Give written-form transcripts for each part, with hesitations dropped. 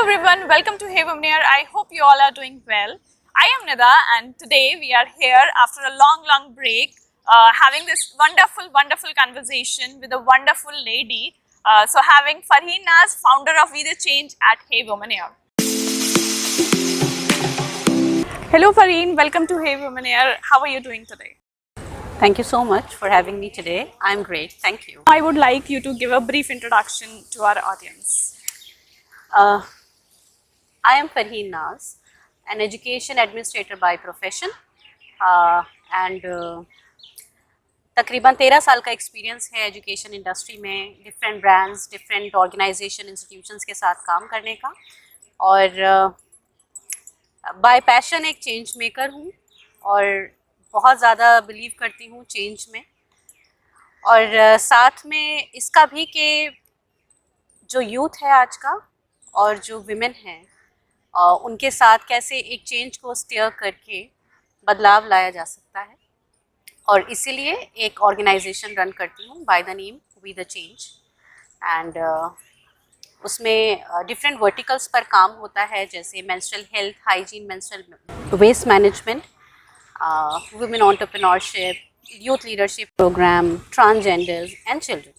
everyone, welcome to Heywomeneur. I hope you all are doing well. I am Nida and today we are here after a long break having this wonderful conversation with a wonderful lady. So having Farheen Naaz, founder of WeTheChange at Heywomeneur. Hello Farheen, welcome to Heywomeneur. How are you doing today? Thank you so much for having me today. I'm great, thank you. I would like you to give a brief introduction to our audience. I am Farheen Naaz, an education administrator by profession and तकरीबन 13 साल का experience है education industry में different brands different organisation institutions के साथ काम करने का और बाय पैशन एक चेंज मेकर हूँ और बहुत ज़्यादा बिलीव करती हूँ चेंज में और साथ में इसका भी कि जो यूथ है आज का और जो विमेन हैं उनके साथ कैसे एक चेंज को स्टीयर करके बदलाव लाया जा सकता है और इसीलिए एक ऑर्गेनाइजेशन रन करती हूँ by the name we the change and उसमें डिफरेंट वर्टिकल्स पर काम होता है जैसे menstrual health hygiene menstrual waste management women entrepreneurship, youth leadership program, transgenders and children.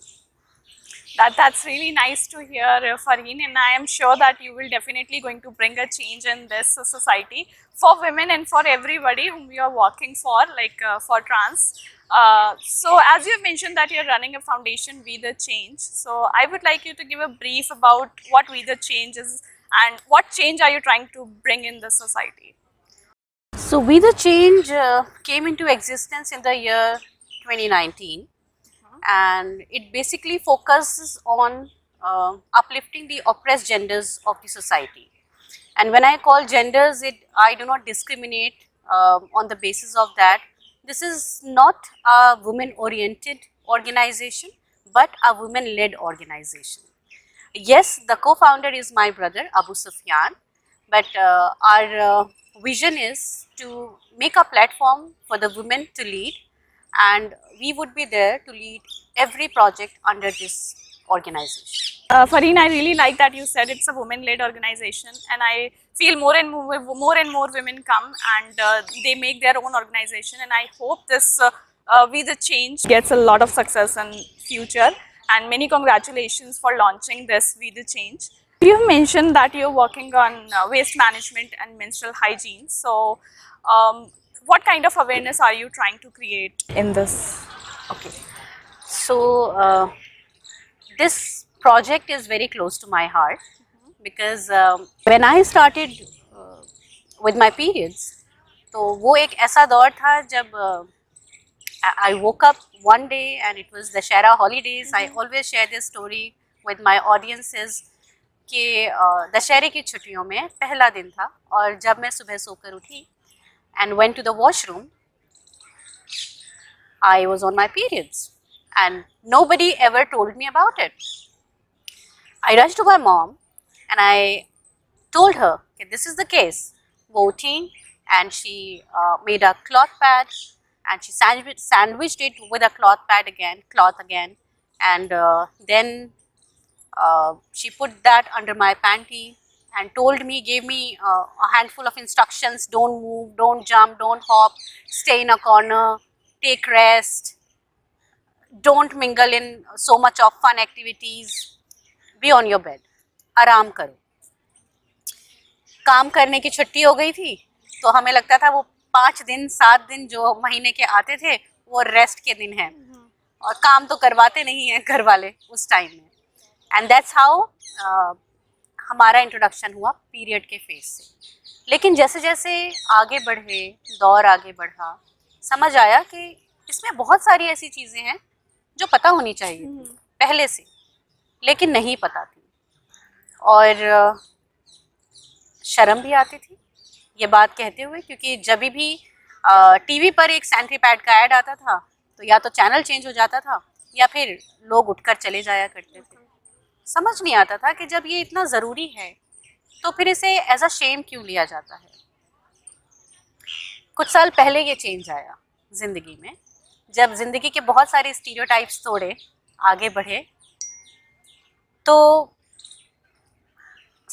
That's really nice to hear, Farheen, and I am sure that you will definitely going to bring a change in this society for women and for everybody whom you are working for, like for trans. So as you have mentioned that you are running a foundation, We The Change. So I would like you to give a brief about what We The Change is and what change are you trying to bring in the society. So We The Change came into existence in the year 2019 and it basically focuses on uplifting the oppressed genders of the society. And when I call genders, I do not discriminate on the basis of that. This is not a women-oriented organization, but a women-led organization. Yes, the co-founder is my brother, Abu Sufyan, but our vision is to make a platform for the women to lead and we would be there to lead every project under this organization. Farheen, I really like that you said it's a women-led organization and I feel more and more women come and they make their own organization and I hope this We The Change gets a lot of success in future and many congratulations for launching this We The Change. You mentioned that you're working on waste management and menstrual hygiene. So, what kind of awareness are you trying to create in this? Okay, so this project is very close to my heart because when I started with my periods, तो वो एक ऐसा दौर था जब I woke up one day and it was the Dashera holidays. I always share this story with my audiences. कि दशहरे की छुट्टियों में पहला दिन था और जब मैं सुबह सोकर उठी and went to the washroom, I was on my periods and nobody ever told me about it. I rushed to my mom and I told her that this is the case. वो उठी and she made a cloth pad and she sandwiched it with a cloth again and then she put that under my panty and gave me a handful of instructions: don't move, don't jump, don't hop, stay in a corner, take rest, don't mingle in so much of fun activities, be on your bed, आराम करो. काम करने की छुट्टी हो गई थी तो हमें लगता था वो 5 दिन 7 दिन जो महीने के आते थे वो रेस्ट के दिन हैं और काम तो करवाते नहीं हैं घर वाले उस टाइम में. एंड दैट्स हाउ हमारा इंट्रोडक्शन हुआ पीरियड के फेज से. लेकिन जैसे जैसे आगे बढ़े दौर आगे बढ़ा समझ आया कि इसमें बहुत सारी ऐसी चीज़ें हैं जो पता होनी चाहिए पहले से लेकिन नहीं पता थी और शर्म भी आती थी ये बात कहते हुए क्योंकि जब भी टीवी पर एक सैनिटरी पैड का ऐड आता था तो या तो चैनल चेंज हो जाता था या फिर लोग उठकर चले जाया करते थे. समझ नहीं आता था कि जब ये इतना ज़रूरी है तो फिर इसे एज अ शेम क्यों लिया जाता है. कुछ साल पहले ये चेंज आया ज़िंदगी में जब ज़िंदगी के बहुत सारे स्टीरियोटाइप्स तोड़े आगे बढ़े तो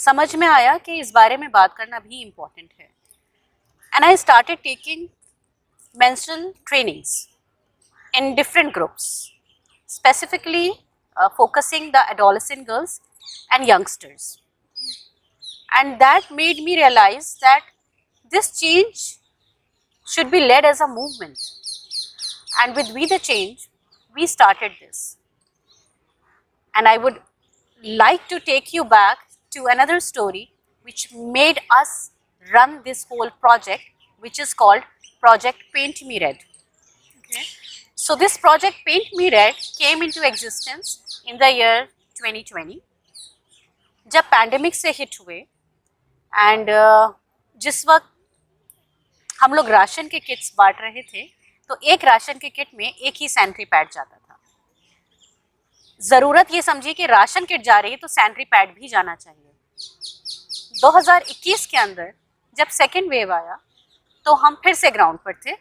समझ में आया कि इस बारे में बात करना भी इम्पोर्टेंट है. And I started taking menstrual trainings in different groups, specifically focusing the adolescent girls and youngsters. And that made me realize that this change should be led as a movement. And with We the Change, we started this. And I would like to take you back to another story which made us run this whole project, which is called Project Paint Me Red. Okay. So this project Paint Me Red came into existence in the year 2020 जब pandemic से hit हुए and जिस वक्त हम लोग ration के kits बांट रहे थे तो एक राशन के किट में एक ही सैनिटरी पैड जाता था. ज़रूरत ये समझिए कि राशन किट जा रही है तो सैनिटरी पैड भी जाना चाहिए. 2021 के अंदर जब सेकेंड वेव आया तो हम फिर से ग्राउंड पर थे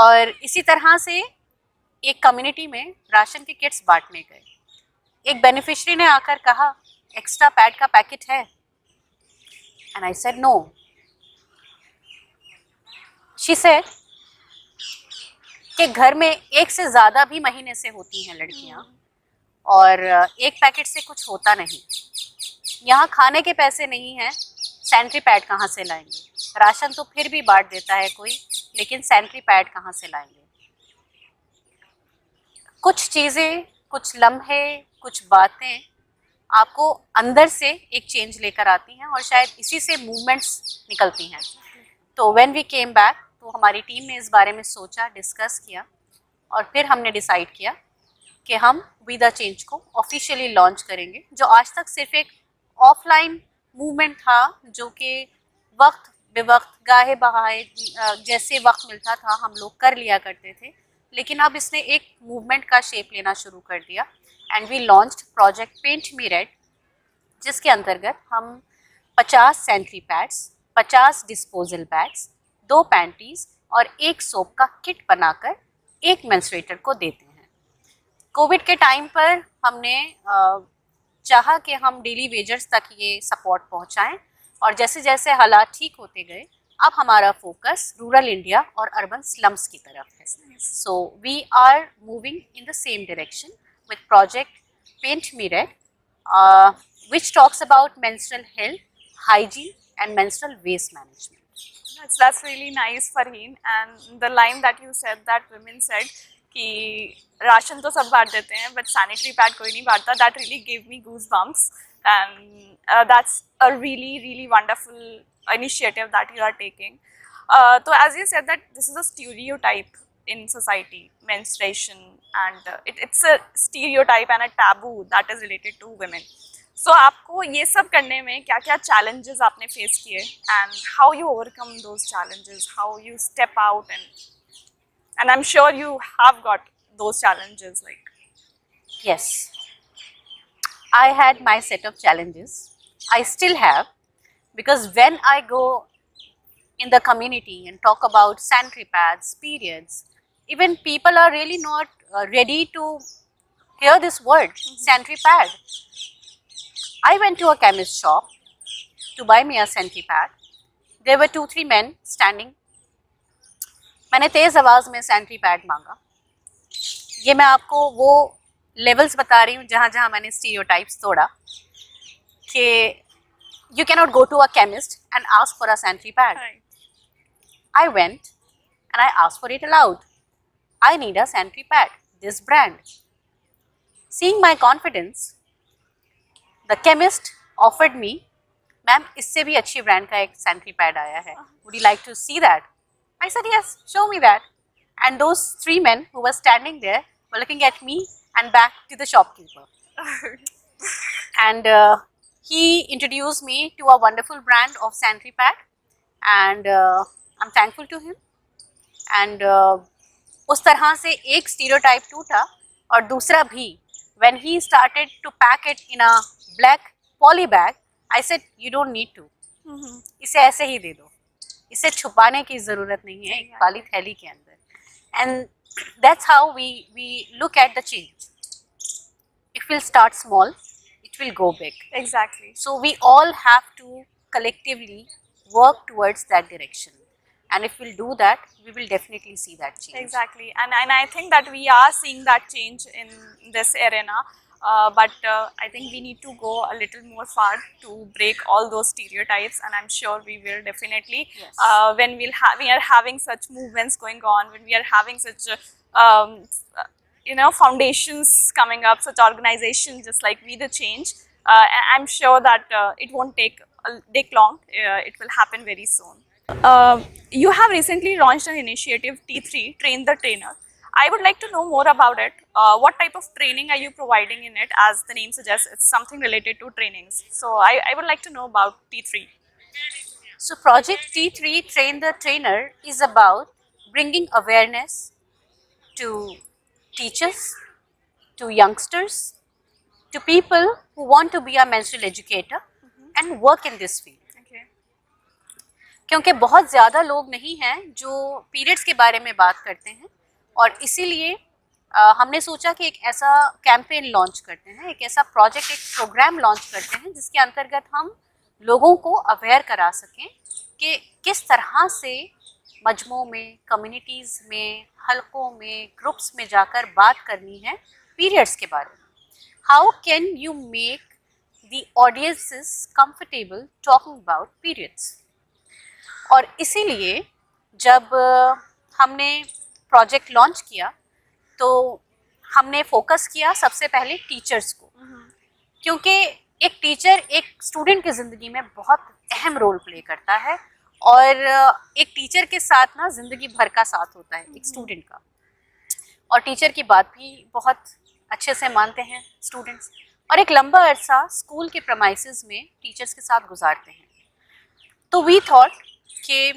और इसी तरह से एक कम्युनिटी में राशन के किट्स बांटने गए. एक बेनिफिशियरी ने आकर कहा एक्स्ट्रा पैड का पैकेट है and I said no. She said कि घर में एक से ज़्यादा भी महीने से होती हैं लड़कियां और एक पैकेट से कुछ होता नहीं. यहाँ खाने के पैसे नहीं हैं, सैनिटरी पैड कहाँ से लाएंगे? राशन तो फिर भी बांट देता है कोई, लेकिन सैनिटरी पैड कहाँ से लाएंगे? कुछ चीज़ें, कुछ लम्हे, कुछ बातें आपको अंदर से एक चेंज लेकर आती हैं और शायद इसी से मूवमेंट्स निकलती हैं. तो व्हेन वी केम बैक तो हमारी टीम ने इस बारे में सोचा, डिस्कस किया और फिर हमने डिसाइड किया कि हम वी द चेंज को ऑफिशियली लॉन्च करेंगे. जो आज तक सिर्फ एक ऑफलाइन मूवमेंट था जो कि वक्त बेवक्त गाहे बहाए जैसे वक्त मिलता था हम लोग कर लिया करते थे, लेकिन अब इसने एक मूवमेंट का शेप लेना शुरू कर दिया and we launched project paint me red, जिसके अंतर्गत हम 50 sanitary pads, 50 disposal bags, 2 panties और 1 सोप का किट बनाकर एक मेंस्ट्रुएटर को देते हैं. कोविड के टाइम पर हमने चाहा कि हम डेली वेजर्स तक ये सपोर्ट पहुंचाएं और जैसे जैसे हालात ठीक होते गए अब हमारा फोकस रूरल इंडिया और अर्बन स्लम्स की तरफ है. So we are moving in the same direction with project paint me red which talks about menstrual health, hygiene and menstrual waste management. That's really nice, Farheen. And the line that you said, that women said कि ration तो सब बांट देते हैं but sanitary pad कोई नहीं बांटता, that really gave me goosebumps. And that's a really wonderful initiative that you are taking. So as you said that this is a stereotype in society, menstruation, and it's a stereotype and a taboo that is related to women. So आपको ये सब करने में क्या क्या challenges आपने face किए and how you overcome those challenges, how you step out, and I'm sure you have got those challenges like. Yes, I had my set of challenges. I still have, because when I go in the community and talk about sanitary pads, periods, even people are really not ready to hear this word, sanitary pad. I went to a chemist shop to buy me a sanitary pad. There were 2-3 men standing. मैंने तेज़ आवाज़ में sanitary pad मांगा. ये मैं आपको वो levels बता रही हूँ जहाँ जहाँ मैंने स्टीरियोटाइप्स तोड़ा कि you cannot go to a chemist and ask for a sanitary pad. Right. I went and I asked for it aloud. I need a sanitary pad, this brand. Seeing my confidence, the chemist offered me, ma'am, इससे भी अच्छी brand का एक sanitary pad आया है. Would you like to see that? I said, yes, show me that. And those 3 men who were standing there were looking at me and back to the shopkeeper. And he introduced me to a wonderful brand of sanitary pad, and I'm thankful to him. And उस तरह से एक stereotype टूटा और दूसरा भी. When he started to pack it in a black poly bag, I said, you don't need to. इसे ऐसे ही दे दो, इसे छुपाने की ज़रूरत नहीं है एक काली थैली के अंदर. And that's how we look at the change. It will start small, it will go big. Exactly. So we all have to collectively work towards that direction. And if we'll do that, we will definitely see that change. Exactly, and I think that we are seeing that change in this arena. But I think we need to go a little more far to break all those stereotypes, and I'm sure we will definitely. Yes. When we are having such movements going on, when we are having such foundations coming up, such organizations just like We the Change. I'm sure that it won't take long. It will happen very soon. You have recently launched an initiative T3 Train the Trainer. I would like to know more about it. What type of training are you providing in it? As the name suggests, it's something related to trainings. So I would like to know about T3. So Project T3 Train the Trainer is about bringing awareness to teachers, to youngsters, to people who want to be a menstrual educator and work in this field. Okay. क्योंकि बहुत ज़्यादा लोग नहीं हैं जो periods के बारे में बात करते हैं, और इसीलिए हमने सोचा कि एक ऐसा कैंपेन लॉन्च करते हैं, एक ऐसा प्रोजेक्ट, एक प्रोग्राम लॉन्च करते हैं जिसके अंतर्गत हम लोगों को अवेयर करा सकें कि किस तरह से मजमों में, कम्युनिटीज़ में, हलकों में, ग्रुप्स में जाकर बात करनी है पीरियड्स के बारे में. How can you make the audiences comfortable talking about periods. और इसीलिए जब हमने प्रोजेक्ट लॉन्च किया तो हमने फोकस किया सबसे पहले टीचर्स को, क्योंकि एक टीचर एक स्टूडेंट की ज़िंदगी में बहुत अहम रोल प्ले करता है, और एक टीचर के साथ ना ज़िंदगी भर का साथ होता है एक स्टूडेंट का, और टीचर की बात भी बहुत अच्छे से मानते हैं स्टूडेंट्स, और एक लंबा अरसा स्कूल के प्रमाइसेस में टीचर्स के साथ गुजारते हैं. तो वी थॉट कि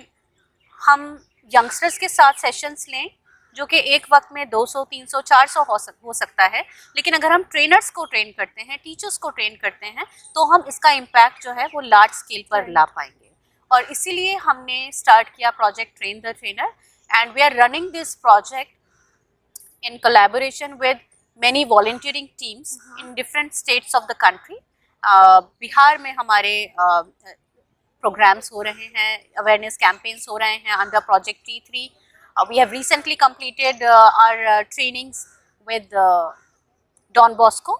हम यंगस्टर्स के साथ सेशंस लें जो कि एक वक्त में 200, 300, 400 हो सकता है, लेकिन अगर हम ट्रेनर्स को ट्रेन करते हैं, टीचर्स को ट्रेन करते हैं, तो हम इसका इम्पैक्ट जो है वो लार्ज स्केल पर ला पाएंगे. और इसीलिए हमने स्टार्ट किया project train the trainer, and we are running this project in collaboration with many volunteering teams in different states of the country. Bihar में हमारे प्रोग्राम्स हो रहे हैं, अवेयरनेस कैंपेन्स हो रहे हैं under project T3. We have recently completed our trainings with Don Bosco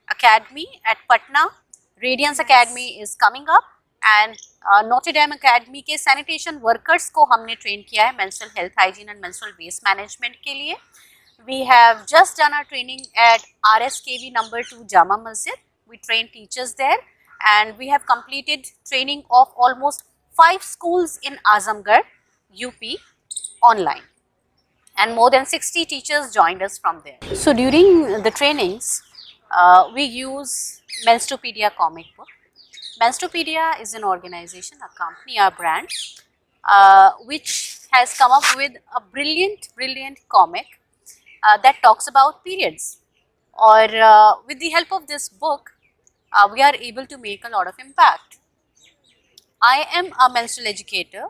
Academy at Patna. Radiance Academy is coming up, and Notre Dame Academy के sanitation workers को हमने train किया है menstrual health hygiene and menstrual waste management के लिए. We have just done our training at RSKV number 2 Jama Masjid. We train teachers there, and we have completed training of almost 5 schools in Azamgarh, UP online, and more than 60 teachers joined us from there. So during the trainings, we use Menstrupedia comic book. Menstrupedia is an organization, a company, a brand, which has come up with a brilliant comic that talks about periods. Or with the help of this book, we are able to make a lot of impact. I am a menstrual educator.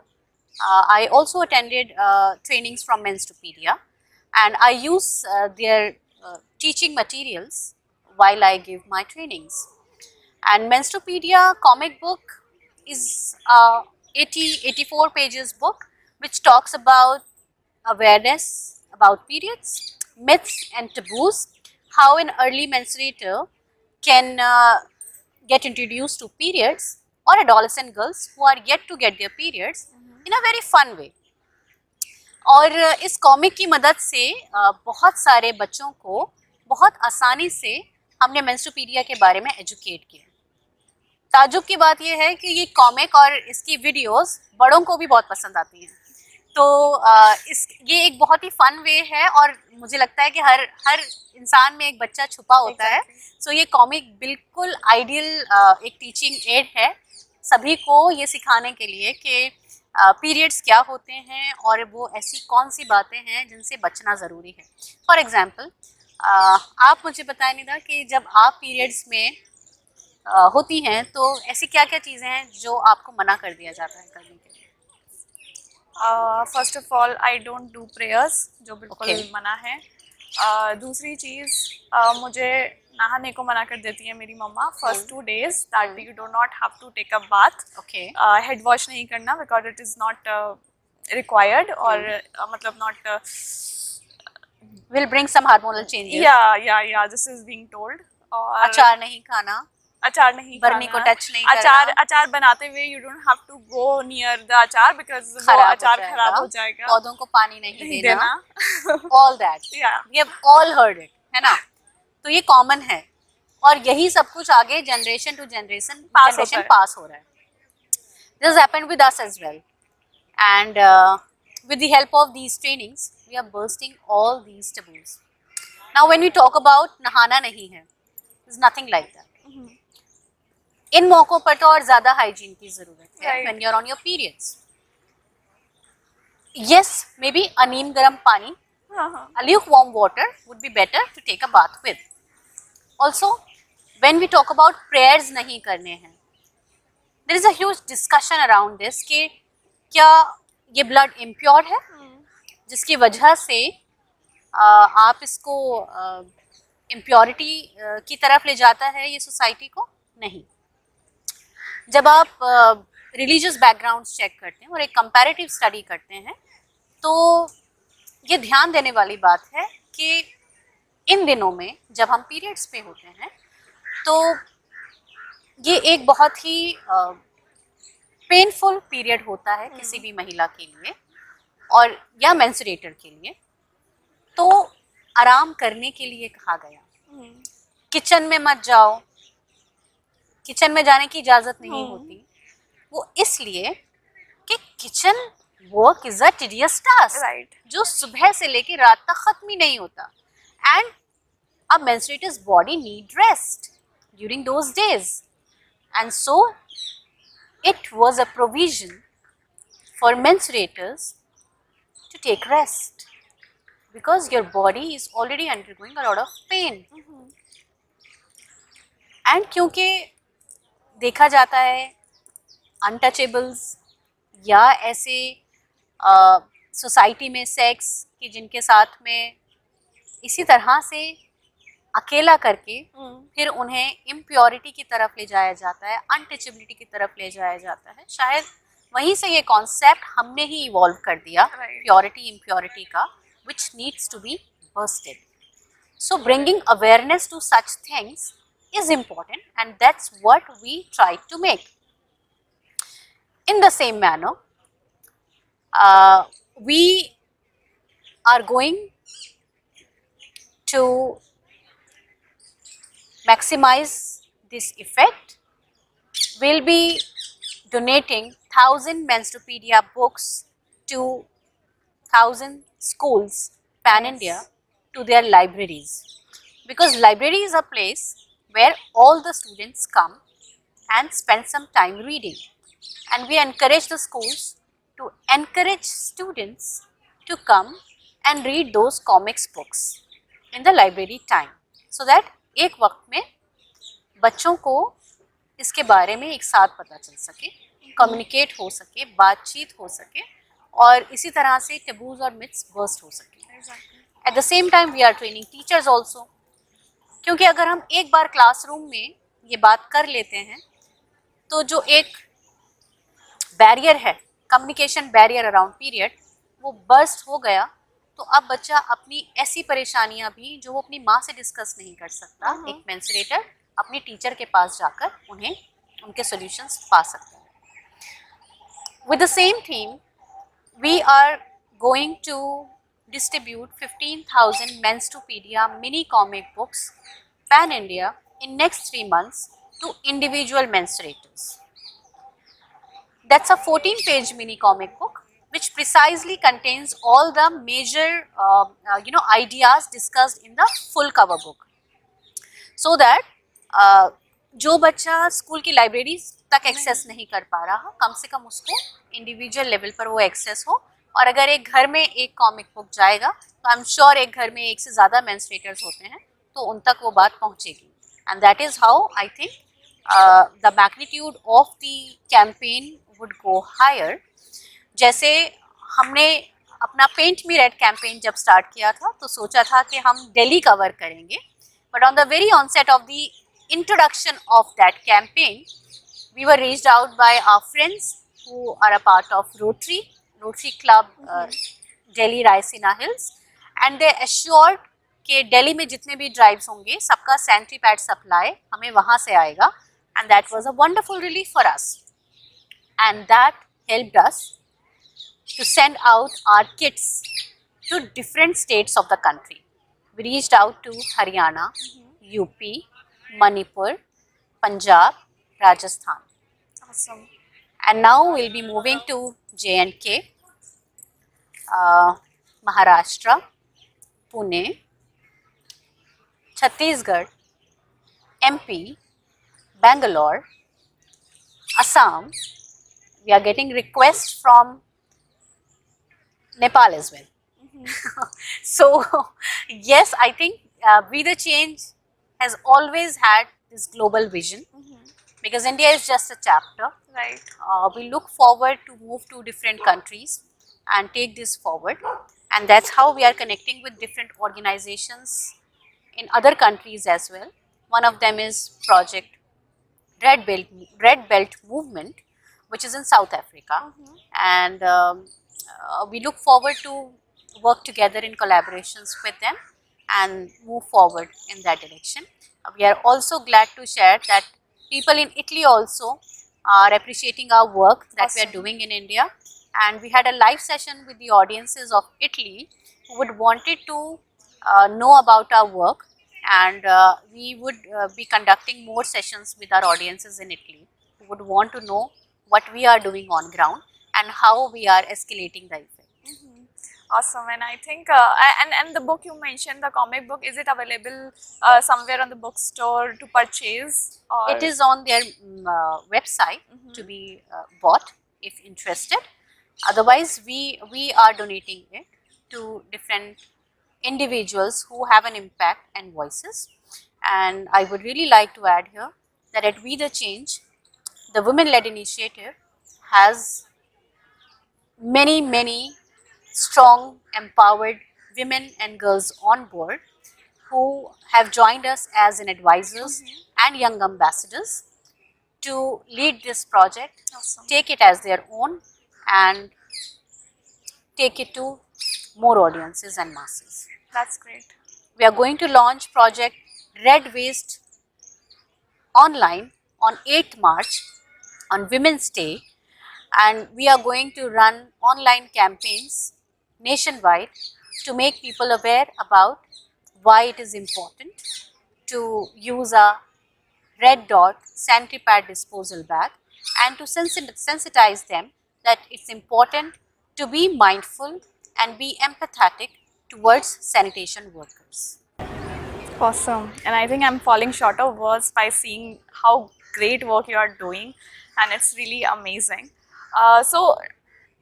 I also attended trainings from Menstrupedia, and I use their teaching materials while I give my trainings. And Menstrupedia comic book is 84 pages book which talks about awareness about periods, myths and taboos, how an early menstruator can get introduced to periods, or adolescent girls who are yet to get their periods in a very fun way. और इस comic की मदद से बहुत सारे बच्चों को बहुत आसानी से हमने मेंस्ट्रुपीडिया के बारे में एजुकेट किया. ताजुब की बात यह है कि ये कॉमिक और इसकी वीडियोस बड़ों को भी बहुत पसंद आती हैं. तो ये एक बहुत ही फन वे है, और मुझे लगता है कि हर इंसान में एक बच्चा छुपा होता है. सो ये कॉमिक बिल्कुल आइडियल एक टीचिंग एड है सभी को ये सिखाने के लिए कि पीरियड्स क्या होते हैं और वो ऐसी कौन सी बातें हैं जिनसे बचना ज़रूरी है. फॉर एग्ज़ाम्पल, आप मुझे बताएं निदा कि जब आप पीरियड्स में होती हैं तो ऐसी क्या क्या चीज़ें हैं जो आपको मना कर दिया जाता है करने के लिए? First of all, I don't do prayers, जो बिल्कुल मना है. दूसरी चीज़, मुझे नहाने को मना कर देती है मेरी मम्मा first 2 days that you do not have to take a bath, okay, head wash नहीं करना because it is not required और मतलब not will bring some hormonal changes. या दिस इज बीइंग टोल्ड। और अचार नहीं खाना, अचार नहीं बर्नी खाना, को टच नहीं करना, अचार बनाते हुए you don't have to go near the achar because वो खराब हो अचार जाएगा, खराब हो जाएगा, पौधों को पानी नहीं नहीं देना, देना। All that yeah we have all heard it, है ना। तो ये कॉमन है और यही सब कुछ आगे जनरेशन टू जनरेशन पास होता है। पास हो रहा है। This happened with us as well and with the help of these trainings we are bursting all these taboos. Now when we talk about नहाना नहीं है, there's nothing like that. इन मौकों पर तो और ज्यादा हाइजीन की जरूरत है Right. when you're on your periods. Yes, maybe a नीम गर्म पानी, हाँ a lukewarm water would be better to take a bath with. Also, when we talk about prayers नहीं करने हैं, there is a huge discussion around this कि क्या ये blood impure है जिसकी वजह से आप इसको इम्प्योरिटी की तरफ ले जाता है ये सोसाइटी को। नहीं, जब आप रिलीजियस बैकग्राउंड्स चेक करते हैं और एक कंपैरेटिव स्टडी करते हैं तो ये ध्यान देने वाली बात है कि इन दिनों में जब हम पीरियड्स पे होते हैं तो ये एक बहुत ही पेनफुल पीरियड होता है किसी भी महिला के लिए और या मेंस्ट्रुएटर के लिए। तो आराम करने के लिए कहा गया, किचन में मत जाओ, किचन में जाने की इजाजत नहीं होती, वो इसलिए कि kitchen work is a tedious task right. जो सुबह से लेकर रात तक खत्म ही नहीं होता and a menstruator's body need rest during those days and so it was a provision for menstruators to take rest because your body is already undergoing a lot of pain. And क्योंकि देखा जाता है untouchables या ऐसे society में sex कि जिनके साथ में इसी तरह से अकेला करके फिर उन्हें इम्प्योरिटी की तरफ ले जाया जाता है, अनटचेबिलिटी की तरफ ले जाया जाता है। शायद वहीं से ये कॉन्सेप्ट हमने ही इवॉल्व कर दिया प्योरिटी इम्प्योरिटी का, which needs to be busted. So bringing awareness to such things is important and that's what we try to make. In the same manner, we are going to maximize this effect. We'll be donating 1,000 Menstrupedia books to 1,000 schools pan-India to their libraries, because library is a place where all the students come and spend some time reading, and we encourage the schools to encourage students to come and read those comics books in the library time, so that एक वक्त में बच्चों को इसके बारे में एक साथ पता चल सके, कम्युनिकेट हो सके, बातचीत हो सके और इसी तरह से टैबूज और मिथ्स बर्स्ट हो सके. At the same time we are training teachers also, क्योंकि अगर हम एक बार क्लासरूम में ये बात कर लेते हैं तो जो एक बैरियर है, कम्युनिकेशन बैरियर अराउंड पीरियड, वो बर्स्ट हो गया तो अब बच्चा अपनी ऐसी परेशानियां भी जो वो अपनी माँ से डिस्कस नहीं कर सकता, एक मेंस्ट्रुएटर अपनी टीचर के पास जाकर उन्हें उनके सॉल्यूशंस पा सकता है. With the same theme we are going to distribute 15,000 Menstrupedia mini comic books pan India in next 3 months to individual menstruators. That's a 14-page mini comic book which precisely contains all the major ideas discussed in the full cover book, so that जो बच्चा school की library तक access नहीं कर पा रहा, कम से कम उसको इंडिविजुअल लेवल पर वो एक्सेस हो. और अगर एक घर में एक कॉमिक बुक जाएगा तो आई एम श्योर एक घर में एक से ज़्यादा मेंस्ट्रुएटर्स होते हैं तो उन तक वो बात पहुंचेगी. And that is how I think the magnitude of the campaign would go higher. जैसे हमने अपना पेंट मी रेड कैंपेन जब स्टार्ट किया था तो सोचा था कि हम दिल्ली कवर करेंगे, But on the very onset of the introduction of that campaign, we were reached out by our friends who are a part of Rotary Club, Delhi Raisina Hills, and they assured कि दिल्ली में जितने भी drives होंगे सबका sanitary pad supply हमें वहाँ से आएगा, and that was a wonderful relief for us, and that helped us to send out our kits to different states of the country. We reached out to Haryana, UP, Manipur, Punjab, Rajasthan. Awesome. And now we'll be moving to J&K, Maharashtra, Pune, Chhattisgarh, MP, Bangalore, Assam. We are getting requests from Nepal as well. So yes, I think We the Change has always had this global vision, because India is just a chapter. Right. We look forward to move to different countries and take this forward, and that's how we are connecting with different organizations in other countries as well. One of them is Project Red Belt Movement, which is in South Africa, and we look forward to work together in collaborations with them and move forward in that direction. We are also glad to share that people in Italy also are appreciating our work that we are doing in India, and we had a live session with the audiences of Italy who would wanted to know about our work, and we would be conducting more sessions with our audiences in Italy who would want to know what we are doing on ground and how we are escalating the effect. Awesome. And I think and the book you mentioned, the comic book, is it available somewhere on the bookstore to purchase? Or? It is on their website to be bought if interested. Otherwise, we are donating it to different individuals who have an impact and voices. And I would really like to add here that at We the Change, the women-led initiative has many strong, empowered women and girls on board who have joined us as an advisors and young ambassadors to lead this project, take it as their own, and take it to more audiences and masses. That's great. We are going to launch Project Red Waste online on 8th March on Women's Day, and we are going to run online campaigns nationwide to make people aware about why it is important to use a red dot sanitary pad disposal bag, and to sensitize them that it's important to be mindful and be empathetic towards sanitation workers. Awesome. And I think I'm falling short of words by seeing how great work you are doing, and it's really amazing. So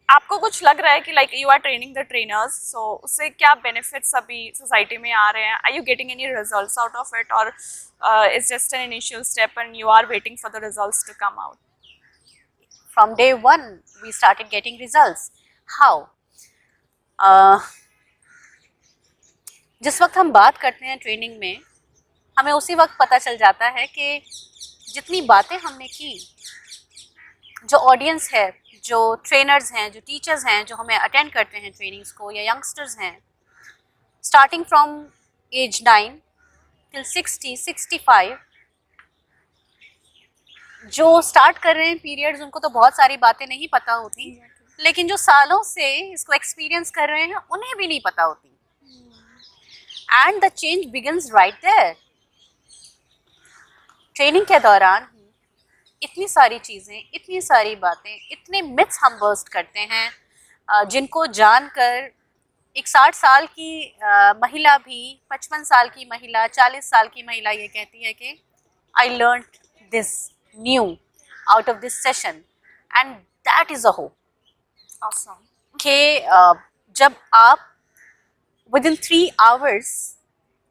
आपको कुछ लग रहा है कि like you are training the trainers, so उससे क्या benefits अभी society में आ रहे हैं? Are you getting any results out of it, or it's just an initial step and you are waiting for the results to come out? From day one, we started getting results. How? जिस वक्त हम बात करते हैं training में, हमें उसी वक्त पता चल जाता है कि जितनी बातें हमने की, जो ऑडियंस है, जो ट्रेनर्स हैं, जो टीचर्स हैं, जो हमें अटेंड करते हैं ट्रेनिंग्स को, या यंगस्टर्स हैं, स्टार्टिंग फ्रॉम एज 9 till 60-65, जो स्टार्ट कर रहे हैं पीरियड्स, उनको तो बहुत सारी बातें नहीं पता होती, लेकिन जो सालों से इसको एक्सपीरियंस कर रहे हैं उन्हें भी नहीं पता होती. And the change begins right there. Training के दौरान इतनी सारी चीज़ें, इतनी सारी बातें, इतने मिथ्स हम बर्स्ट करते हैं जिनको जानकर एक 60 साल की महिला भी, 55 साल की महिला, 40 साल की महिला ये कहती है कि I learned this new out of this session, and that is a hope. Awesome. कि जब आप within 3 hours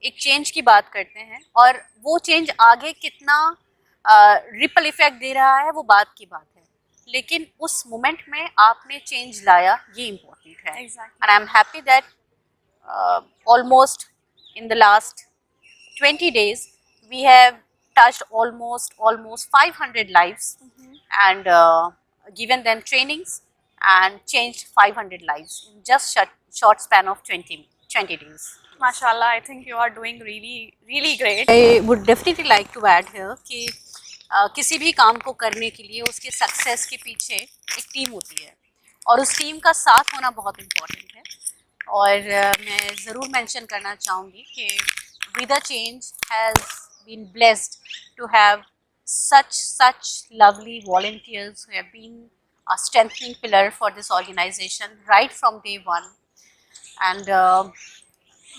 एक चेंज की बात करते हैं और वो चेंज आगे कितना रिपल इफेक्ट दे रहा है वो बात की बात है, लेकिन उस मोमेंट में आपने चेंज लाया, ये इम्पोर्टेंट है. Exactly. And I'm happy that almost in the last 20 days, we have touched almost 500 lives and given them trainings and changed 500 lives in just short span of 20 days. Mashallah, I think you are doing really, really great. I would definitely like to add here कि किसी भी काम को करने के लिए उसके success के पीछे एक टीम होती है और उस टीम का साथ होना बहुत इम्पोर्टेंट है। और मैं ज़रूर मेंशन करना चाहूँगी कि WeTheChange has been blessed to have such lovely volunteers who have been a strengthening pillar for this organization right from day one. And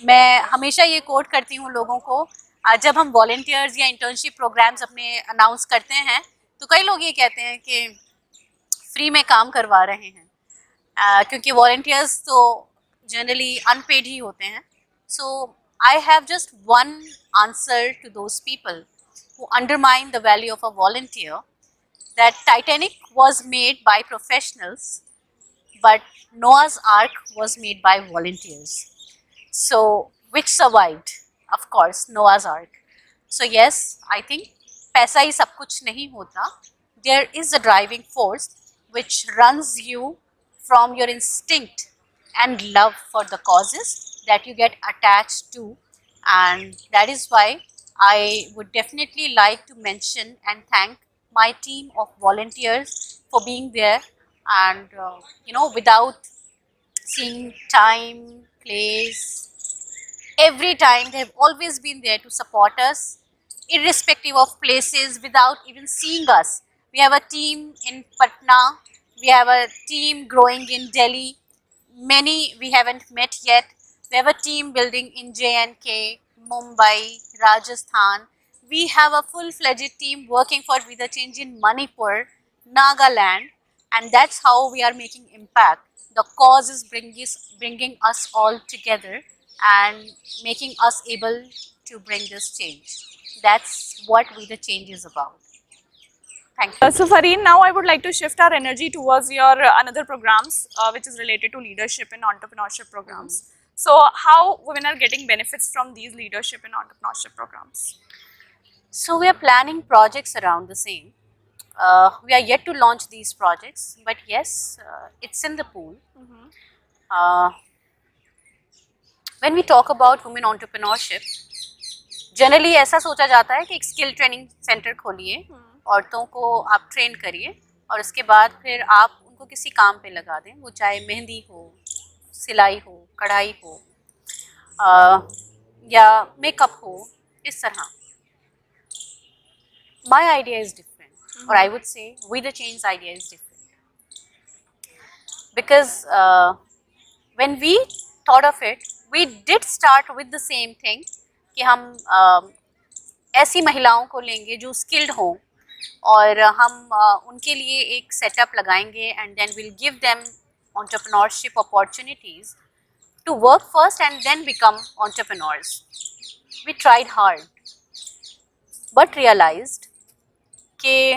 मैं हमेशा ये कोट करती हूँ लोगों को, जब हम वॉलंटियर्स या इंटर्नशिप प्रोग्राम्स अपने अनाउंस करते हैं तो कई लोग ये कहते हैं कि फ्री में काम करवा रहे हैं, क्योंकि वॉलंटियर्स तो जनरली अनपेड ही होते हैं। So I have just one answer to those people who undermine the value of a volunteer, that Titanic was made by professionals, but Noah's Ark was made by volunteers. So, which survived? Of course, Noah's Ark. So yes, I think पैसा ही सब कुछ नहीं होता. There is a driving force which runs you from your instinct and love for the causes that you get attached to, and that is why I would definitely like to mention and thank my team of volunteers for being there, and without seeing time, place, every time they have always been there to support us, irrespective of places, without even seeing us. We have a team in Patna, we have a team growing in Delhi, many we haven't met yet. We have a team building in J&K, Mumbai, Rajasthan. We have a full-fledged team working for WeTheChange in Manipur, Nagaland, and that's how we are making impact. The cause is bringing us all together and making us able to bring this change. That's what WeTheChange is about. Thank you. So Farheen, now I would like to shift our energy towards your another programs, which is related to leadership and entrepreneurship programs. So how women are getting benefits from these leadership and entrepreneurship programs? So we are planning projects around the same. We are yet to launch these projects, but yes, it's in the pool. When we talk about women entrepreneurship, generally ऐसा सोचा जाता है कि एक skill training centre खोलिए, औरतों को आप ट्रेन करिए और उसके बाद फिर आप उनको किसी काम पे लगा दें, वो चाहे मेहंदी हो, सिलाई हो, कढ़ाई हो, या मेकअप हो, इस तरह. My idea is different, or I would say WeTheChange's idea is different, because when we thought of it, we did start with the same thing कि हम ऐसी महिलाओं को लेंगे जो स्किल्ड हों और हम उनके लिए एक सेटअप लगाएंगे and then we'll give them entrepreneurship opportunities to work first and then become entrepreneurs. We tried hard, but realized कि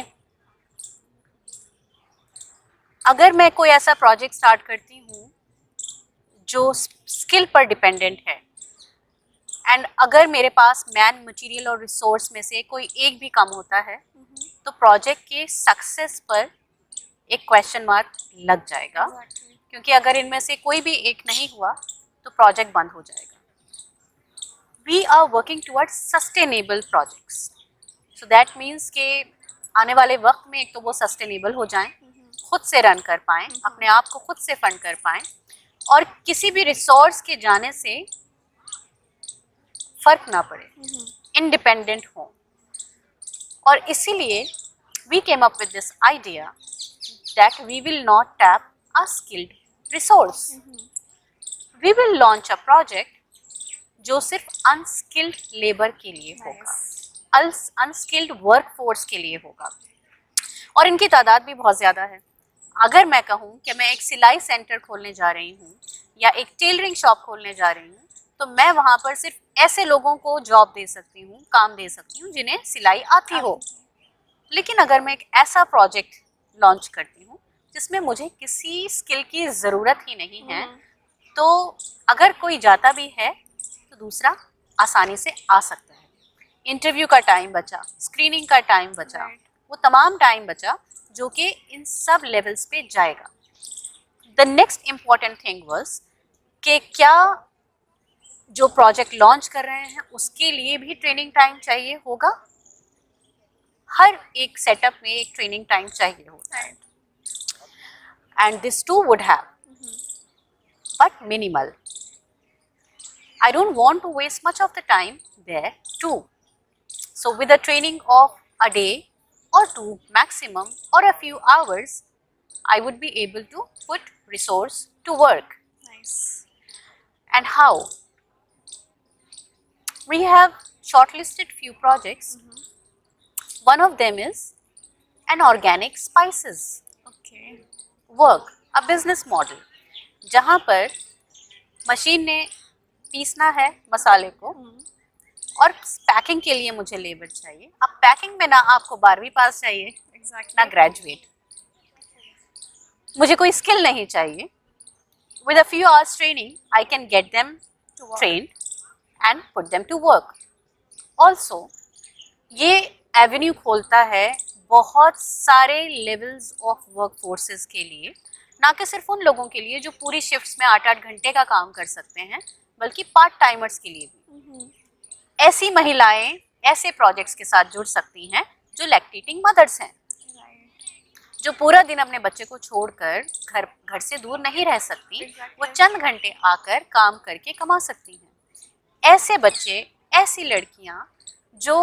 अगर मैं कोई ऐसा प्रोजेक्ट स्टार्ट करती हूँ जो स्किल पर डिपेंडेंट है, एंड अगर मेरे पास मैन मटेरियल और रिसोर्स में से कोई एक भी कम होता है तो प्रोजेक्ट के सक्सेस पर एक क्वेश्चन मार्क लग जाएगा, क्योंकि अगर इनमें से कोई भी एक नहीं हुआ तो प्रोजेक्ट बंद हो जाएगा. We are working towards sustainable projects, so that means कि आने वाले वक्त में एक तो वो सस्टेनेबल हो जाएं, खुद से रन कर पाएँ, अपने आप को खुद से फंड कर पाएँ और किसी भी रिसोर्स के जाने से फर्क ना पड़े, इंडिपेंडेंट हो. और इसीलिए we came up with this idea that we will not tap a skilled resource. We will launch a project जो सिर्फ अनस्किल्ड लेबर के लिए होगा, अनस्किल्ड वर्कफोर्स के लिए होगा, और इनकी तादाद भी बहुत ज़्यादा है. अगर मैं कहूँ कि मैं एक सिलाई सेंटर खोलने जा रही हूँ या एक टेलरिंग शॉप खोलने जा रही हूँ, तो मैं वहाँ पर सिर्फ ऐसे लोगों को जॉब दे सकती हूँ, काम दे सकती हूँ जिन्हें सिलाई आती हो. लेकिन अगर मैं एक ऐसा प्रोजेक्ट लॉन्च करती हूँ जिसमें मुझे किसी स्किल की ज़रूरत ही नहीं है, तो अगर कोई जाता भी है तो दूसरा आसानी से आ सकता है. इंटरव्यू का टाइम बचा, स्क्रीनिंग का टाइम बचा, Right. वो तमाम टाइम बचा जो कि इन सब लेवल्स पे जाएगा। The next important thing was कि क्या जो प्रोजेक्ट लॉन्च कर रहे हैं उसके लिए भी ट्रेनिंग टाइम चाहिए होगा। हर एक सेटअप में एक ट्रेनिंग टाइम चाहिए होता है, Right. And this too would have, but minimal. I don't want to waste much of the time there too. So with a training of a day or two maximum or a few hours, I would be able to put resource to work. Nice. And how? We have shortlisted few projects. One of them is an organic spices Okay. work, a business model, जहाँ पर machine ने पीसना है मसाले को और packing के लिए मुझे लेबर चाहिए। अब पैकिंग में ना आपको 12वीं पास चाहिए Exactly. ना ग्रेजुएट, मुझे कोई स्किल नहीं चाहिए। With a few hours training I can get them To work. Trained and put them to work. Also ये एवेन्यू खोलता है बहुत सारे लेवल्स ऑफ वर्क फोर्सेस के लिए, ना कि सिर्फ उन लोगों के लिए जो पूरी शिफ्ट्स में 8-8 घंटे का काम कर सकते हैं, बल्कि पार्ट टाइमर्स के लिए भी। ऐसी महिलाएं ऐसे प्रोजेक्ट्स के साथ जुड़ सकती हैं जो लैक्टेटिंग मदर्स हैं, Right. जो पूरा दिन अपने बच्चे को छोड़कर घर से दूर नहीं रह सकती, वो चंद घंटे आकर काम करके कमा सकती हैं। ऐसे बच्चे, ऐसी लड़कियां जो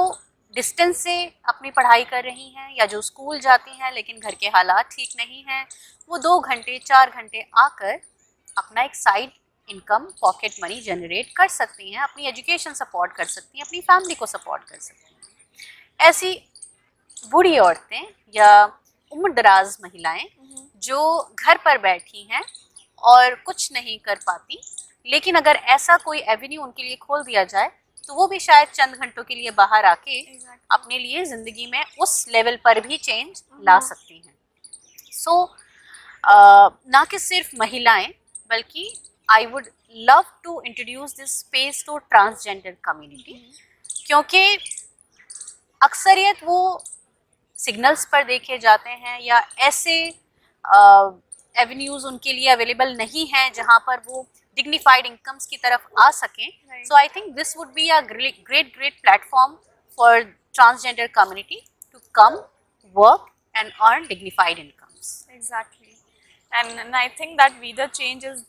डिस्टेंस से अपनी पढ़ाई कर रही हैं या जो स्कूल जाती हैं लेकिन घर के हालात ठीक नहीं हैं, वो 2 घंटे 4 घंटे आकर अपना एक side income, pocket money generate कर सकती हैं, अपनी एजुकेशन सपोर्ट कर सकती हैं, अपनी फैमिली को सपोर्ट कर सकती हैं। ऐसी बूढ़ी औरतें या उम्र दराज महिलाएं जो घर पर बैठी हैं और कुछ नहीं कर पाती, लेकिन अगर ऐसा कोई एवेन्यू उनके लिए खोल दिया जाए तो वो भी शायद चंद घंटों के लिए बाहर आके अपने लिए ज़िंदगी में उस लेवल पर भी चेंज ला सकती हैं। सो ना कि सिर्फ महिलाएं, बल्कि I would love to introduce this space to transgender community, क्योंकि अक्सरियत वो सिग्नल्स पर देखे जाते हैं या ऐसे एवेन्यूज़ उनके लिए अवेलेबल नहीं हैं जहाँ पर वो डिग्निफाइड इनकम्स की तरफ आ सकें। So I think this would be a great platform for transgender community to come work and earn dignified incomes. Exactly. And I think that WeTheChange is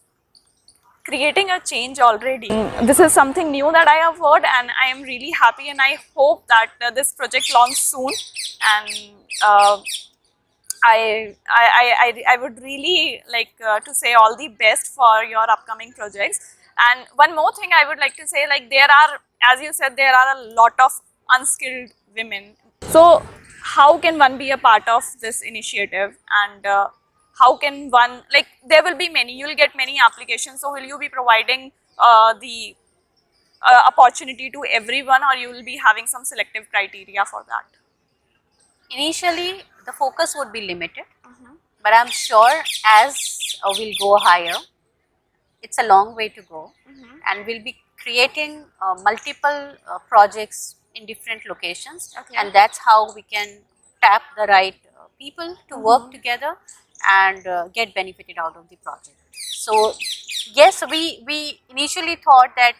creating a change already. This is something new that I have heard, and I am really happy, and I hope that this project launch soon. And I would really like to say all the best for your upcoming projects. And one more thing I would like to say, like there are, as you said, there are a lot of unskilled women. So how can one be a part of this initiative, and how can one, like there will be many, you'll get many applications, so will you be providing the opportunity to everyone, or you will be having some selective criteria for that? Initially the focus would be limited, but I'm sure as we'll go higher, it's a long way to go, and we'll be creating multiple projects in different locations. Okay. And that's how we can tap the right people to work together and get benefited out of the project. So yes, we initially thought that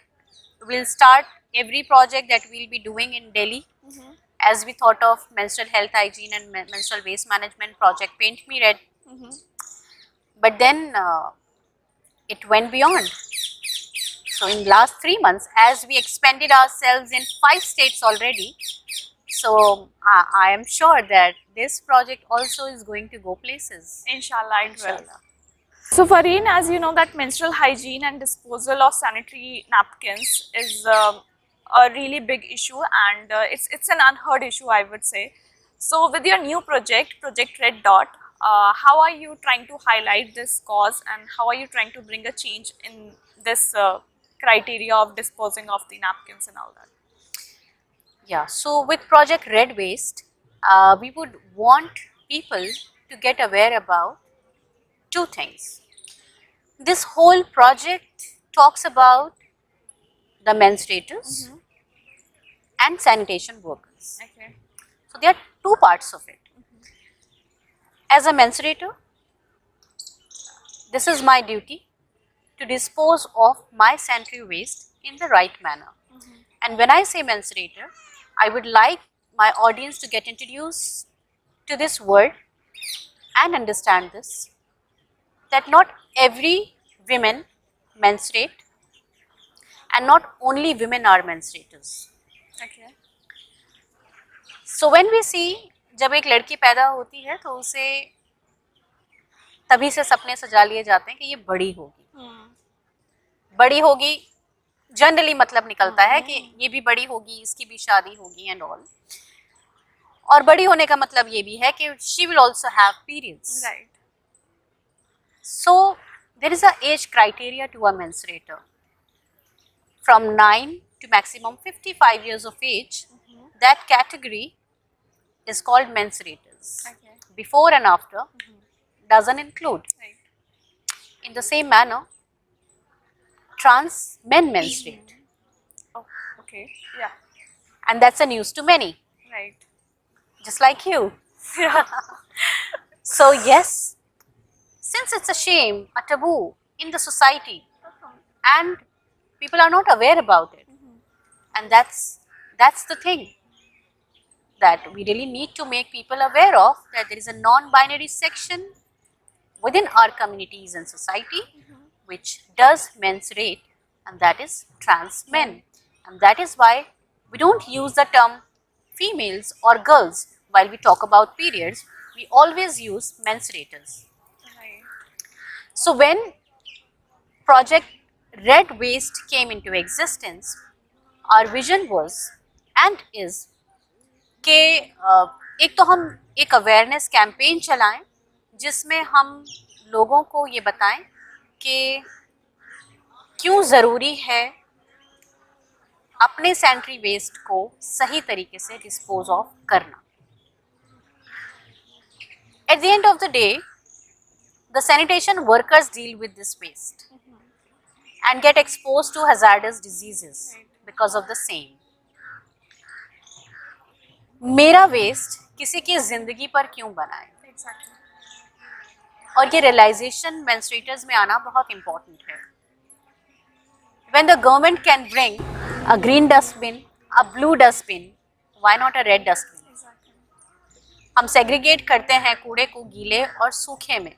we'll start every project that we'll be doing in Delhi, as we thought of menstrual health hygiene and menstrual waste management project Paint Me Red. But then it went beyond. So in last 3 months, as we expanded ourselves in 5 states already, so I am sure that this project also is going to go places. Inshallah, it will. Inshallah. So Farheen, as you know that menstrual hygiene and disposal of sanitary napkins is a really big issue, and it's an unheard issue, I would say. So with your new project, Project Red Dot, how are you trying to highlight this cause, and how are you trying to bring a change in this criteria of disposing of the napkins and all that? Yeah, so with Project Red Waste, we would want people to get aware about 2 things. This whole project talks about the menstruators and sanitation workers. Okay. So there are two parts of it. As a menstruator, this is my duty to dispose of my sanitary waste in the right manner. And when I say menstruator, I would like my audience to get introduced to this word and understand this, that not every women menstruate and not only women are menstruators. Okay. So when we see, जब एक लड़की पैदा होती है तो उसे तभी से सपने सजा लिए जाते हैं कि ये बड़ी होगी, बड़ी होगी, जनरली मतलब निकलता है कि ये भी बड़ी होगी, इसकी भी शादी होगी एंड ऑल. और बड़ी होने का मतलब ये भी है कि she will also have periods. Right. So there is a age criteria to a menstruator. From 9 to maximum 55 years of age, that category is called menstruators. Okay. Before and after doesn't include. Right. In the same manner, trans men menstruate, Oh, okay. Yeah. and that's a news to many, Right. just like you. Yeah. So yes, since it's a shame, a taboo in the society, and people are not aware about it, and that's the thing that we really need to make people aware of, that there is a non-binary section within our communities and society which does menstruate, and that is trans men. And that is why we don't use the term females or girls while we talk about periods. We always use menstruators. Right. So when Project Red Waste came into existence, our vision was and is कि एक तो हम एक awareness campaign चलाएं जिसमें हम लोगों को ये बताएं कि क्यों ज़रूरी है अपने सैनिटरी वेस्ट को सही तरीके से डिस्पोज ऑफ करना. At the end of the day, the sanitation workers deal with this waste and get exposed to hazardous diseases because of the same. मेरा वेस्ट किसी की जिंदगी पर क्यों बनाए, Exactly. और ये रियलाइजेशन मेंस्ट्रुएटर्स में आना बहुत इम्पोर्टेंट है. When the government can bring a green dustbin, a blue dustbin, why not a red dustbin? Exactly. हम सेग्रीगेट करते हैं कूड़े को गीले और सूखे में.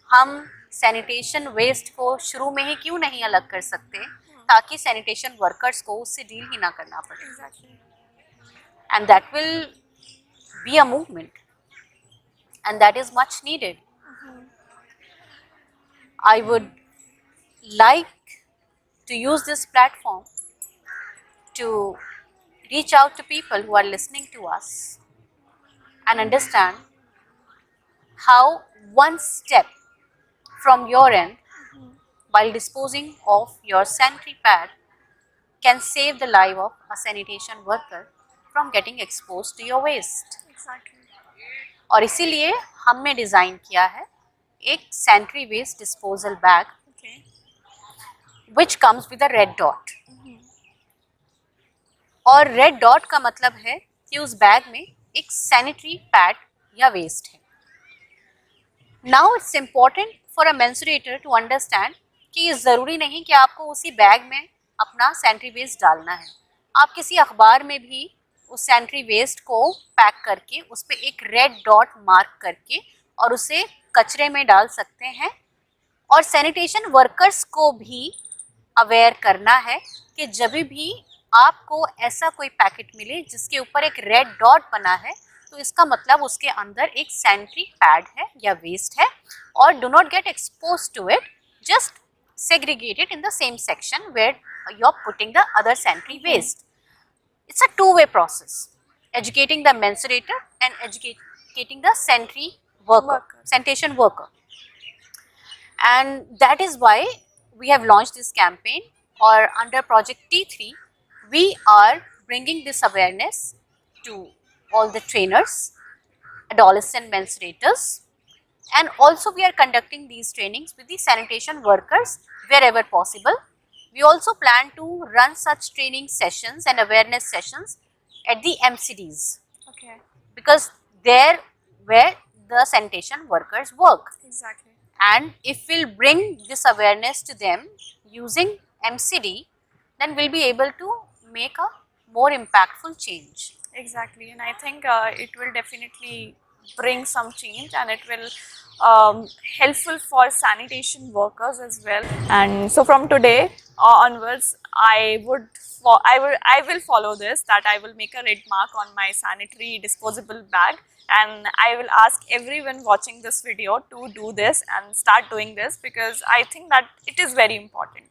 हम सैनिटेशन वेस्ट को शुरू में ही क्यों नहीं अलग कर सकते ताकि सैनिटेशन वर्कर्स को उससे डील ही ना करना पड़े. Exactly. And that will be a movement, and that is much needed. I would like to use this platform to reach out to people who are listening to us and understand how one step from your end while disposing of your sanitary pad can save the life of a sanitation worker from getting exposed to your waste. Exactly. और इसीलिए हमने design किया है एक sanitary waste disposal bag Okay. which comes with a red dot. और red dot का मतलब है कि उस बैग में एक सैनिटरी पैड या वेस्ट है. Now it's important for a menstruator to understand कि ये ज़रूरी नहीं कि आपको उसी बैग में अपना सैनिटरी वेस्ट डालना है. आप किसी अखबार में भी उस सैनिटरी वेस्ट को पैक करके उस पर एक रेड डॉट मार्क करके और उसे कचरे में डाल सकते हैं. और सैनिटेशन वर्कर्स को भी अवेयर करना है कि जब भी आपको ऐसा कोई पैकेट मिले जिसके ऊपर एक रेड डॉट बना है तो इसका मतलब उसके अंदर एक सैनिटरी पैड है या वेस्ट है. और do not get expose to it, just segregate it in the same section where you are putting the other sanitary waste. It's a two-way process, educating the menstruator and educating the sanitation worker. And that is why we have launched this campaign, or under Project T3, we are bringing this awareness to all the trainers, adolescent menstruators, and also we are conducting these trainings with the sanitation workers wherever possible We also plan to run such training sessions and awareness sessions at the MCDs, Okay. because there where the sanitation workers work. Exactly. And if we'll bring this awareness to them using MCD, then we'll be able to make a more impactful change. Exactly, and I think it will definitely bring some change, and it will helpful for sanitation workers as well. And so from today onwards, I will follow this. That I will make a red mark on my sanitary disposable bag, and I will ask everyone watching this video to do this and start doing this, because I think that it is very important.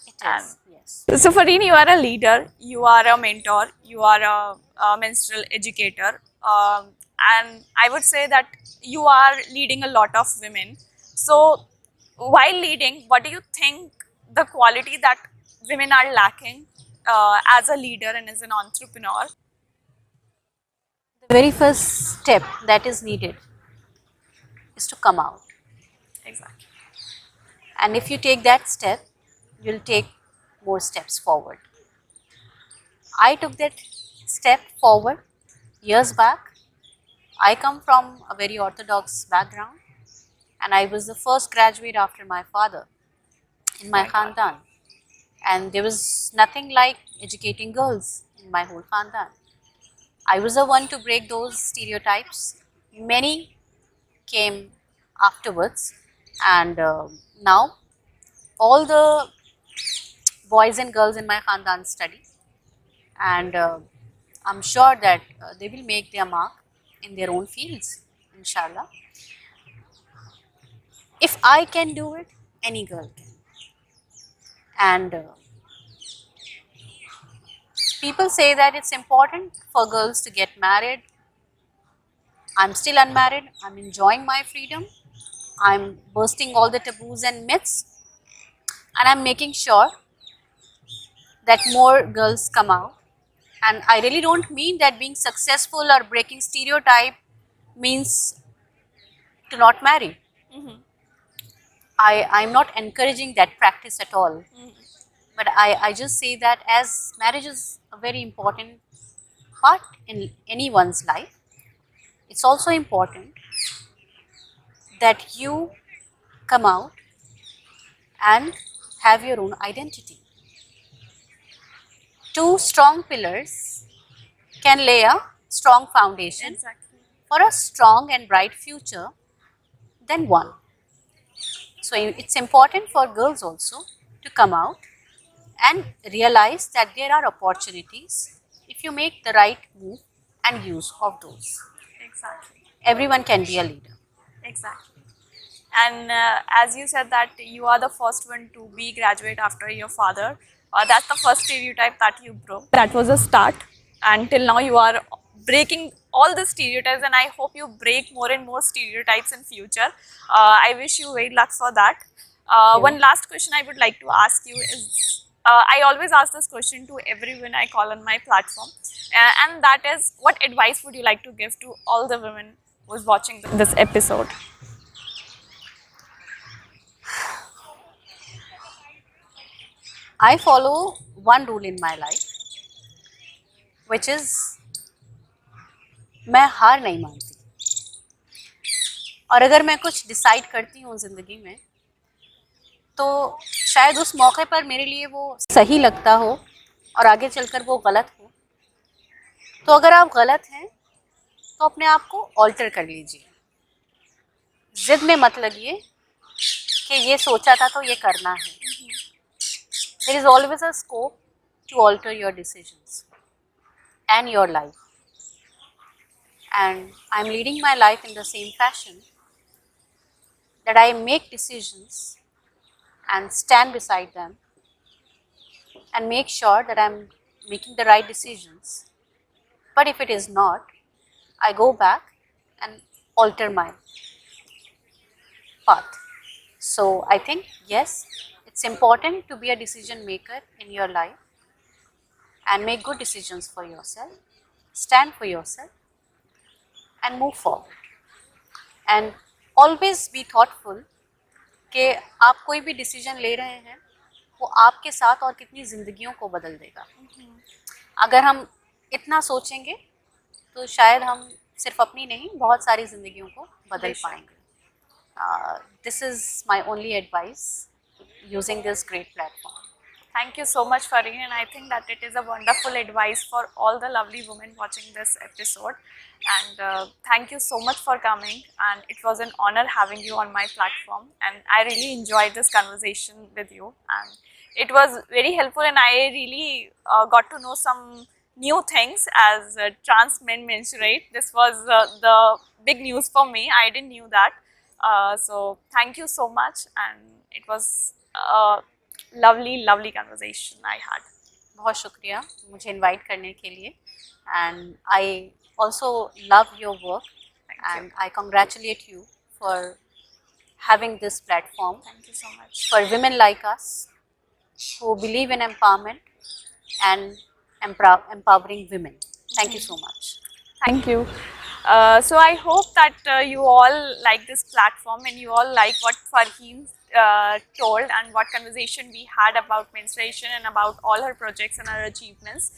It And is, yes. so, Farheen, you are a leader, you are a mentor, you are a menstrual educator, and I would say that you are leading a lot of women. So, while leading, what do you think the quality that women are lacking as a leader and as an entrepreneur? The very first step that is needed is to come out. Exactly. And if you take that step, you'll take more steps forward. I took that step forward years back. I come from a very orthodox background, and I was the first graduate after my father in my My God. khandan. And there was nothing like educating girls in my whole khandan. I was the one to break those stereotypes. Many came afterwards, and now all the boys and girls in my khandan study, and I'm sure that they will make their mark in their own fields, inshallah. If I can do it, any girl can. And people say that it's important for girls to get married. I'm still unmarried. I'm enjoying my freedom. I'm bursting all the taboos and myths, and I'm making sure that more girls come out. And I really don't mean that being successful or breaking stereotype means to not marry. Mm-hmm. I'm not encouraging that practice at all. Mm-hmm. But I just say that as marriage is a very important part in anyone's life, it's also important that you come out and have your own identity. Two strong pillars can lay a strong foundation Exactly. for a strong and bright future than one. So it's important for girls also to come out and realize that there are opportunities if you make the right move and use of those. Exactly. Everyone can be a leader. Exactly. And as you said that you are the first one to be graduate after your father, that's the first stereotype that you broke. That was a start, and till now you are breaking all the stereotypes, and I hope you break more and more stereotypes in future. I wish you very luck for that. Thank you. One last question I would like to ask you is, I always ask this question to everyone I call on my platform, and that is, what advice would you like to give to all the women who's watching this episode? I follow one rule in my life, which is मैं हार नहीं मानती. और अगर मैं कुछ decide करती हूँ ज़िंदगी में, तो शायद उस मौके पर मेरे लिए वो सही लगता हो और आगे चलकर वो गलत हो. तो अगर आप गलत हैं तो अपने आप को ऑल्टर कर लीजिए. जिद में मत लगिए कि ये सोचा था तो ये करना है. There is always a scope to alter your decisions and your life. And I'm leading my life in the same fashion, that I make decisions and stand beside them and make sure that I'm making the right decisions. But if it is not, I go back and alter my path. So I think, yes, it's important to be a decision maker in your life and make good decisions for yourself, stand for yourself, and move forward. And always be thoughtful कि आप कोई भी decision ले रहे हैं वो आपके साथ और कितनी ज़िंदगियों को बदल देगा। अगर हम इतना सोचेंगे तो शायद हम सिर्फ अपनी नहीं, बहुत सारी ज़िंदगियों को बदल बेशक। पाएंगे। This is my only advice using this great platform. Thank you so much, Farheen, and I think that it is a wonderful advice for all the lovely women watching this episode. And thank you so much for coming. And it was an honor having you on my platform. And I really enjoyed this conversation with you. And it was very helpful, and I really got to know some new things as trans men menstruate. This was the big news for me. I didn't knew that. So thank you so much, and it was lovely conversation I had. बहुत शुक्रिया मुझे invite करने के लिए, and I also love your work, and I congratulate you for having this platform Thank you so much. for women like us who believe in empowerment and empowering women. Thank you so much. Thank you. So I hope that you all like this platform and you all like what Farheen told and what conversation we had about menstruation and about all her projects and her achievements.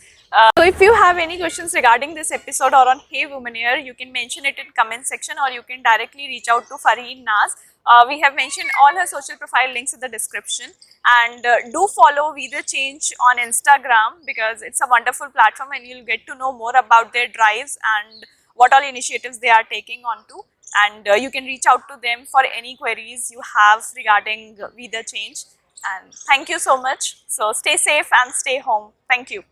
So if you have any questions regarding this episode or on Heywomeneur, you can mention it in comment section, or you can directly reach out to Farheen Naaz. We have mentioned all her social profile links in the description, and do follow WeTheChange on Instagram because it's a wonderful platform and you'll get to know more about their drives and what all initiatives they are taking on to. And you can reach out to them for any queries you have regarding WeTheChange. And thank you so much. So stay safe and stay home. Thank you.